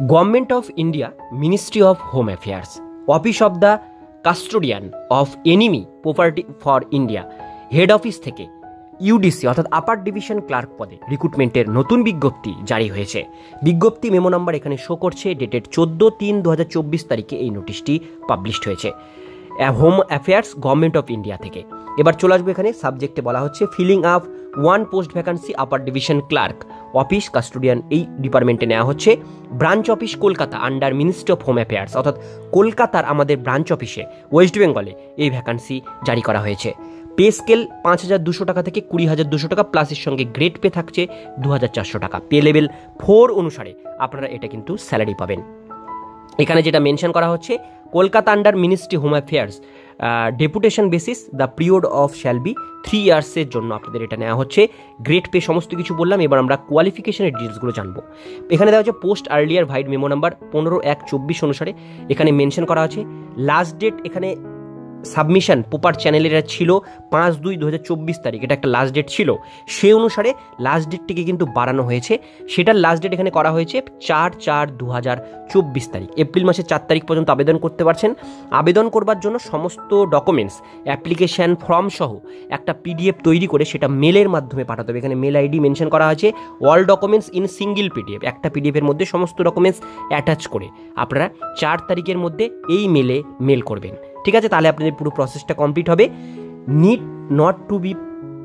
Government of India, ministry of home affairs, office of the custodian of enemy property for India, head office থেকে UDC অর্থাৎ upper division clerk পদে রিক্রুটমেন্টের নতুন বিজ্ঞপ্তি জারি হয়েছে। বিজ্ঞপ্তি মেমো নাম্বার এখানে শো করছে, ডেটেড 14/3/2024 তারিখে এই নোটিশটি পাবলিশড হয়েছে home affairs government of India থেকে। এবার চলে আসবে এখানে সাবজেক্টে বলা হচ্ছে filling up one post vacancy upper division clerk office custodian, এই ডিপার্টমেন্টে নেওয়া হচ্ছে। Branch office Kolkata under ministry of home affairs, অর্থাৎ কলকাতার আমাদের ব্রাঞ্চ অফিসে ওয়েস্ট বেঙ্গলে এই ভ্যাকান্সি জারি করা হয়েছে। পে স্কেল 5,200 টাকা থেকে 20,200 টাকা, প্লাসের সঙ্গে গ্রেড পে থাকছে 2,400 টাকা। পে লেভেল 4 অনুসারে আপনারা এটা কিন্তু স্যালারি পাবেন। এখানে যেটা মেনশন করা হচ্ছে, Kolkata under ministry home affairs deputation basis, the period of shall be 3 ইয়ার্সের জন্য আপনাদের এটা নেওয়া হচ্ছে। গ্রেড পে সমস্ত কিছু বললাম, এবার আমরা কোয়ালিফিকেশনের ডিটেলসগুলো জানবো। এখানে দেওয়া হচ্ছে post earlier vide memo number 15/1/24 অনুসারে এখানে মেনশন করা আছে। লাস্ট ডেট এখানে সাবমিশন প্রপার চ্যানেলের ছিল 5/2/2024 তারিখ, এটা একটা লাস্ট ডেট ছিল। সেই অনুসারে লাস্ট ডেটটিকে কিন্তু বাড়ানো হয়েছে, সেটার লাস্ট ডেট এখানে করা হয়েছে 4/4/2024 তারিখ। এপ্রিল মাসের 4 তারিখ পর্যন্ত আবেদন করতে পারছেন। আবেদন করবার জন্য সমস্ত ডকুমেন্টস, অ্যাপ্লিকেশান ফর্ম সহ একটা পিডিএফ তৈরি করে সেটা মেলের মাধ্যমে পাঠাতে হবে। এখানে মেল আইডি মেনশন করা আছে, all documents in single PDF, একটা পিডিএফের মধ্যে সমস্ত ডকুমেন্টস অ্যাটাচ করে আপনারা 4 তারিখের মধ্যে এই মেলে মেল করবেন। ঠিক আছে, তাহলে আপনাদের পুরো প্রসেসটা কমপ্লিট হবে। Need not to be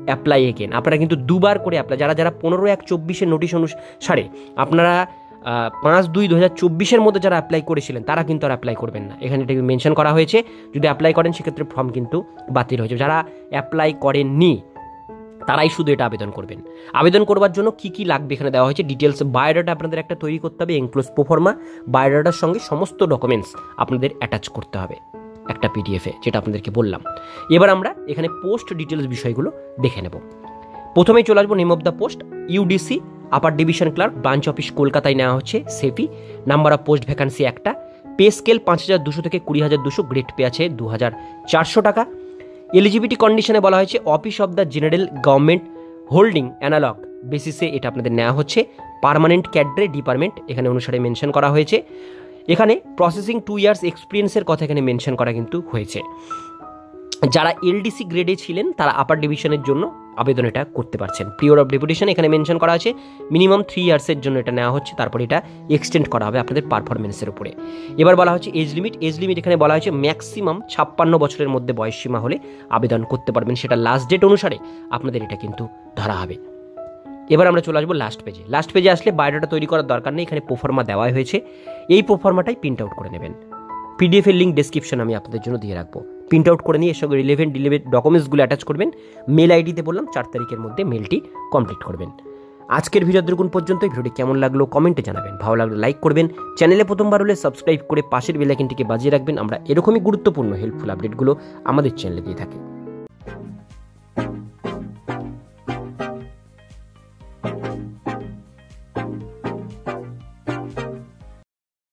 apply again, আপনারা কিন্তু দুবার করে অ্যাপ্লাই, যারা 15/1/24 নোটিশ অনুসারে আপনারা 5/2/2024 মধ্যে যারা অ্যাপ্লাই করেছিলেন তারা কিন্তু আর অ্যাপ্লাই করবেন না। এখানে এটা মেনশন করা হয়েছে, যদি অ্যাপ্লাই করেন সেক্ষেত্রে ফর্ম কিন্তু বাতিল হয়েছে। যারা অ্যাপ্লাই করেননি তারাই শুধু এটা আবেদন করবেন। আবেদন করবার জন্য কি কি লাগবে এখানে দেওয়া হয়েছে ডিটেলস। বায়োডাটা আপনাদের একটা তৈরি করতে হবে, এনক্লোজ প্রোফর্মা, বায়োডাটার সঙ্গে সমস্ত ডকুমেন্টস আপনাদের অ্যাটাচ করতে হবে একটা পিডিএফে, যেটা আপনাদেরকে বললাম। এবার আমরা এখানে পোস্ট ডিটেলস বিষয়গুলো দেখে নেব। প্রথমেই চলে আসবো name of the post, UDC upper division clerk, branch office কলকাতায় নেওয়া হচ্ছে সেফি। নাম্বার অফ পোস্ট ভ্যাকান্সি একটা। পে স্কেল 5,200 থেকে 20,200, গ্রেড পে আছে 2,400 টাকা। এলিজিবিলিটি কন্ডিশনে বলা হয়েছে office of the general government holding analogue বেসিসে এটা আপনাদের নেওয়া হচ্ছে। পার্মানেন্ট ক্যাড্রে ডিপার্টমেন্ট এখানে অনুসারে মেনশন করা হয়েছে। এখানে প্রসেসিং 2 ইয়ার্স এক্সপিরিয়েন্সের কথা এখানে মেনশন করা কিন্তু হয়েছে। যারা এলডিসি গ্রেডে ছিলেন তারা আপার ডিভিশনের জন্য আবেদন এটা করতে পারছেন। পিরিয়ড অফ ডেপুটেশন এখানে মেনশন করা আছে, মিনিমাম 3 ইয়ার্সের জন্য এটা নেওয়া হচ্ছে, তারপর এটা এক্সটেন্ড করা হবে আপনাদের পারফরমেন্সের উপরে। এবার বলা হচ্ছে এজ লিমিট এখানে বলা হয়েছে ম্যাক্সিমাম 56 বছরের মধ্যে বয়স সীমা হলে আবেদন করতে পারবেন, সেটা লাস্ট ডেট অনুসারে আপনাদের এটা কিন্তু ধরা হবে। এবার আমরা চলে আসবো লাস্ট পেজে আসলে বায়োডাটা তৈরি করার দরকার নেই, এখানে প্রোফর্মা দেওয়া হয়েছে। এই প্রোফর্মাটাই প্রিন্ট আউট করে নেবেন। পিডিএফ এর লিঙ্ক ডেসক্রিপশন আমি আপনাদের জন্য দিয়ে রাখবো, প্রিন্ট আউট করে নিয়ে এর সঙ্গে রিলেভেন্ট ডকুমেন্টসগুলো অ্যাটাচ করবেন। মেল আইডিতে বললাম 4 তারিখের মধ্যে মেলটি কমপ্লিট করবেন। আজকের ভিডিও দেখুন পর্যন্ত। ভিডিওটি কেমন লাগলো কমেন্টে জানাবেন, ভালো লাগলে লাইক করবেন, চ্যানেলে প্রথমবার হলে সাবস্ক্রাইব করে পাশের বেল আইকনটিকে বাজিয়ে রাখবেন। আমরা এরকমই গুরুত্বপূর্ণ হেল্পফুল আপডেটগুলো আমাদের চ্যানেলে দিয়ে থাকি।